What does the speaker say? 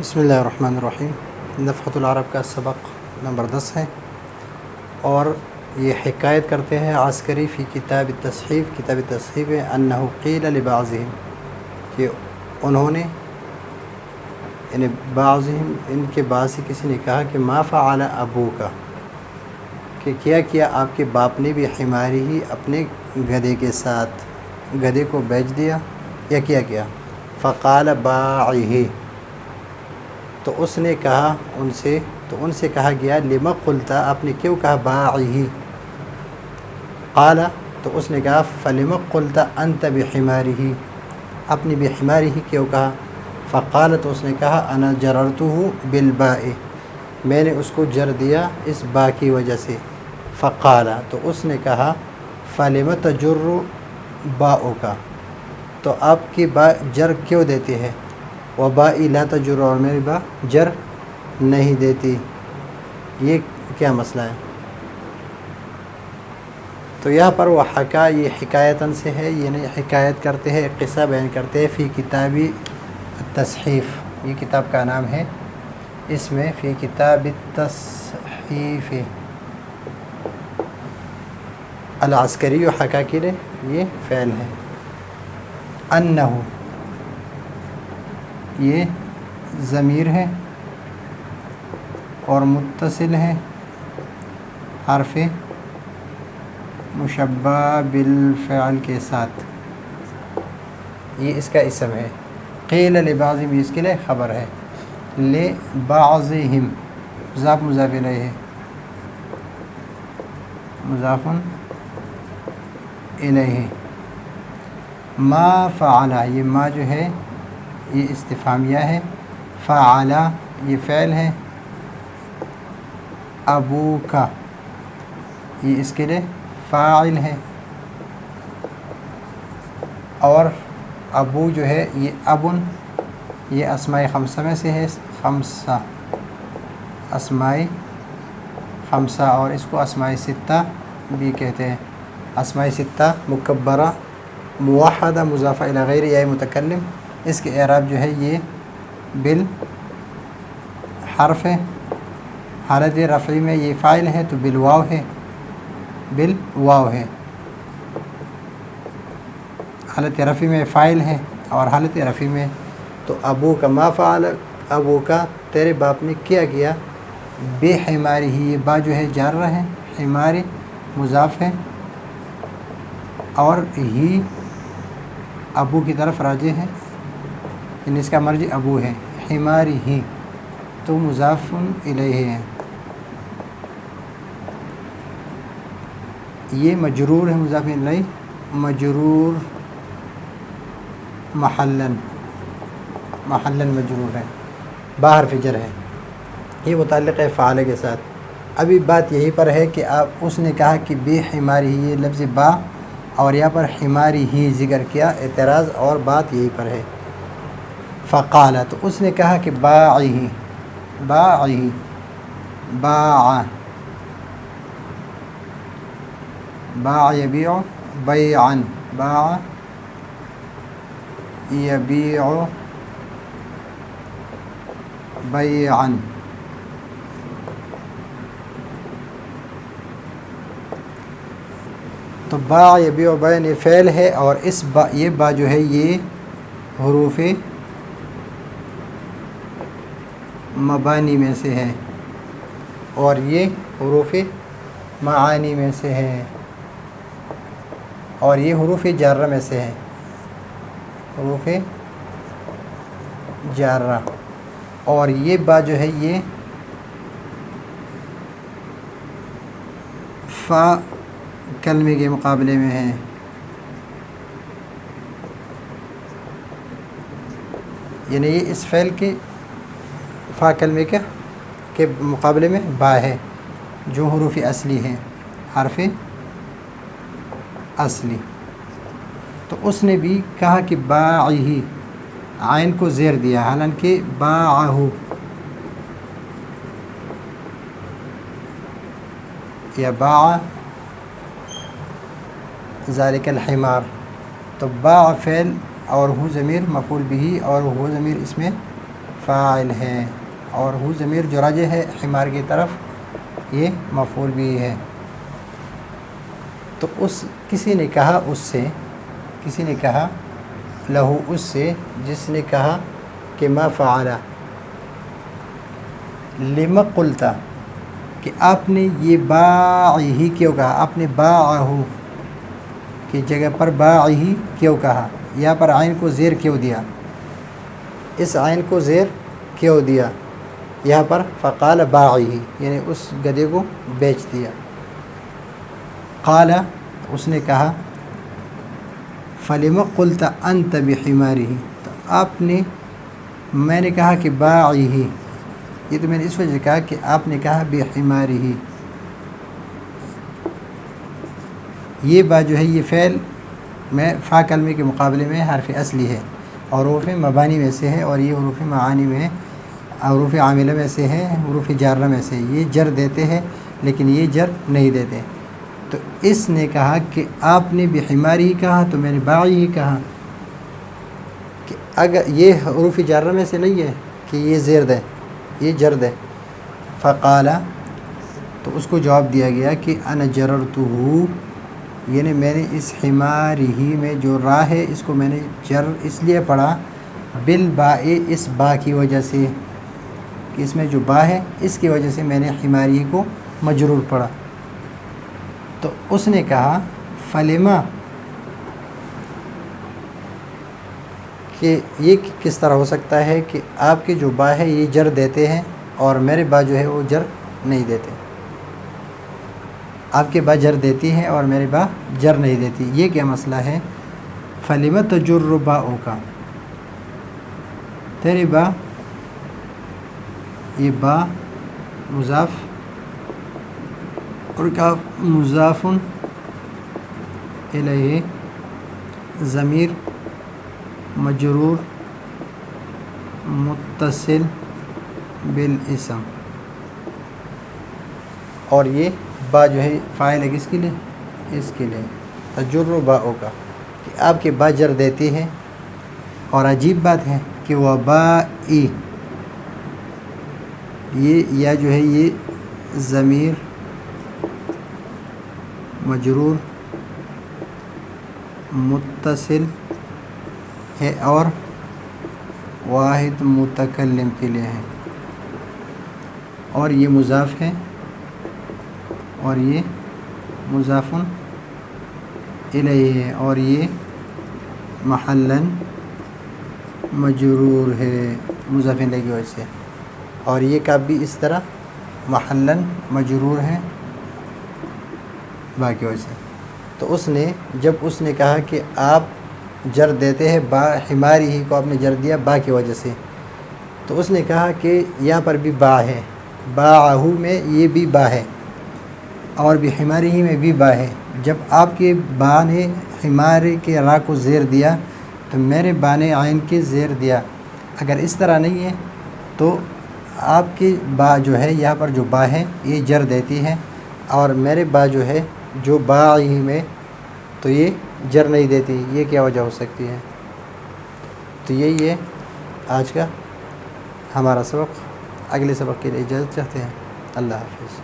بسم اللہ الرحمن الرحیم۔ نفحۃ العرب کا سبق نمبر 10 ہے، اور یہ حکایت کرتے ہیں عسکری فی کتاب التصحیف انہ قیل لبعضہم، کہ انہوں نے یعنی بعضہم ان کے بعض سے کسی نے کہا کہ ما فعل ابوکا، کہ کیا آپ کے باپ نے بھی حماری ہی اپنے گدھے کے ساتھ گدھے کو بیچ دیا یا کیا فقال باعہ، تو اس نے کہا ان سے کہا گیا لما قلتا، آپ نے کیوں کہا باعہ، قال تو اس نے کہا فلما قلتا انت بحمارہ، اپنی بحمارہ کیوں کہا، فقال تو اس نے کہا انا جررتہ بالباء، میں نے اس کو جر دیا اس با کی وجہ سے، فقال تو اس نے کہا فلما تجر باؤک، تو آپ کی با جر کیوں دیتی ہے، وبائی لا تجر، اور میری با جر نہیں دیتی، یہ کیا مسئلہ ہے؟ تو یہاں پر وہ حکا، یہ حکایتاً سے ہے، یہ نہیں حکایت کرتے ہیں، قصہ بیان کرتے ہیں فی کتاب التصحیف، یہ کتاب کا نام ہے، اس میں فی کتاب التصحیف العسکری و حکا کے لیے یہ فعل ہے، انہ یہ ضمیر ہے اور متصل ہے حرف مشبہ بالفعل کے ساتھ، یہ اس کا اسم ہے، قیل لبعضہم اس کے لیے خبر ہے، لبعضہم مضاف مضاف الیہ ہے، مضاف الیہ، ما فعل، یہ ما جو ہے یہ استفہامیہ ہے، فعل یہ فعل ہے، ابوکا یہ اس کے لیے فاعل ہے، اور ابو جو ہے یہ ابن، یہ اسماء خمسہ میں سے ہے، خمسہ اسماء خمسہ، اور اس کو اسماء ستہ بھی کہتے ہیں، اسماء ستہ مکبرہ موحدہ مضافہ الی غیر یا متکلم، اس کے اعراب جو ہے یہ بالحرف ہے، حالت رفعی میں یہ فاعل ہے تو بالواو ہے، حالت رفعی میں فاعل ہے، اور حالت رفعی میں تو ابو کا ما فعل ابو کا، تیرے باپ نے کیا بے حماری ہی، یہ با جو ہے جار ہے، حماری مضاف ہے، اور ہی ابو کی طرف راجع ہے، یعنی اس کا مرجع ابو ہے، حماری ہی تو مضاف الیہ ہے، یہ مجرور ہے، مضاف الیہ مجرور محلن مجرور ہے، باہر فجر ہے، یہ متعلق ہے فعال کے ساتھ۔ ابھی بات یہی پر ہے کہ اس نے کہا کہ بے حماری ہی، یہ لفظ با اور یہاں پر حماری ہی ذکر کیا، اعتراض اور بات یہی پر ہے، فقال تو اس نے کہا کہ باع یبیع بیعا، باع یبیع بیعا، تو باع یبیع بیعا یہ فعل ہے، اور اس یہ با جو ہے یہ حروف مبانی میں سے ہے، اور یہ حروف معانی میں سے ہے، اور یہ حروف جارہ میں سے ہے، حروف جارہ، اور یہ با جو ہے یہ فا کلمے کے مقابلے میں ہے، یعنی یہ اس فعل کے فا کلمے کے مقابلے میں با ہے، جو حروف اصلی ہے، حرف اصلی، تو اس نے بھی کہا کہ باعہ، عین کو زیر دیا، حالانکہ باعہ یا باع ذالک الحمار، تو باع فعل اور ہو ضمیر مفعول بھی، اور ہو ضمیر اس میں فاعل ہے، اور ہو ضمیر جو راجع ہے حمار کی طرف یہ مفعول بھی ہے۔ تو کسی نے کہا اس سے، کسی نے کہا لہو اس سے، جس نے کہا کہ ما فعل، لما قلتا کہ آپ نے یہ باعہ کیوں کہا، آپ نے باعہ کی جگہ پر باعہ کیوں کہا، یہاں پر عین کو زیر کیوں دیا، اس عین کو زیر کیوں دیا یہاں پر، فقال باعہ یعنی اس گدھے کو بیچ دیا۔ قال اس نے کہا فلم قلت انت بحمارہ، تو آپ نے، میں نے کہا کہ باعہ، یہ تو میں نے اس وجہ سے کہا کہ آپ نے کہا بحمارہ، یہ با جو ہے یہ فعل میں فا کلمے کے مقابلے میں حرف اصلی ہے، حروف مبانی میں سے ہے، اور یہ حروف معانی میں، حروف عاملہ میں سے ہے، حروف جارہ میں سے، یہ جر دیتے ہیں لیکن یہ جر نہیں دیتے۔ تو اس نے کہا کہ آپ نے بحماری ہی کہا تو میں نے باعی ہی کہا، کہ اگر یہ حروف جارہ میں سے نہیں ہے کہ یہ زیر دے، یہ جر دے۔ فقال، تو اس کو جواب دیا گیا کہ انا جررتہ، یعنی میں نے اس حمارہ میں جو را ہے اس کو میں نے جر اس لیے پڑھا بالباء، اس با کی وجہ سے، کہ اس میں جو با ہے اس کی وجہ سے میں نے حمارہ کو مجرور پڑھا۔ تو اس نے کہا فلما، کہ یہ کس طرح ہو سکتا ہے کہ آپ کے جو با ہے یہ جر دیتے ہیں اور میرے با جو ہے وہ جر نہیں دیتے، آپ کے با جر دیتی ہے اور میرے با جر نہیں دیتی، یہ کیا مسئلہ ہے؟ فلما تجر باؤک، تیری با، یہ با مضاف اور کاف مضاف الیہ، ضمیر مجرور متصل بالاسم، اور یہ با جو ہے فاعل ہے کس کے لیے؟ اس کے لیے، تجر باؤک، کہ آپ کے با جر دیتی ہے، اور عجیب بات ہے کہ وہ بائی، یہ یا جو ہے یہ ضمیر مجرور متصل ہے اور واحد متکلم کے لیے ہے، اور یہ مضاف ہے اور یہ مضاف الیہ ہے، اور یہ محلاً مجرور ہے مضاف الیہ کی وجہ سے، اور یہ کا بھی اس طرح محلاً مجرور ہے با کی وجہ سے۔ تو اس نے، جب اس نے کہا کہ آپ جر دیتے ہیں با، حماری ہی کو آپ نے جر دیا با کی وجہ سے، تو اس نے کہا کہ یہاں پر بھی با ہے، باعہ میں یہ بھی با ہے، اور بھی حماری ہی میں بھی با ہے، جب آپ کے با نے حمار کے را کو زیر دیا تو میرے با نے عین کے زیر دیا، اگر اس طرح نہیں ہے تو آپ کی با جو ہے یہاں پر جو با ہے یہ جر دیتی ہے، اور میرے با جو ہے جو با ہی میں تو یہ جر نہیں دیتی، یہ کیا وجہ ہو سکتی ہے؟ تو یہی ہے آج کا ہمارا سبق، اگلے سبق کے لیے اجازت چاہتے ہیں، اللہ حافظ۔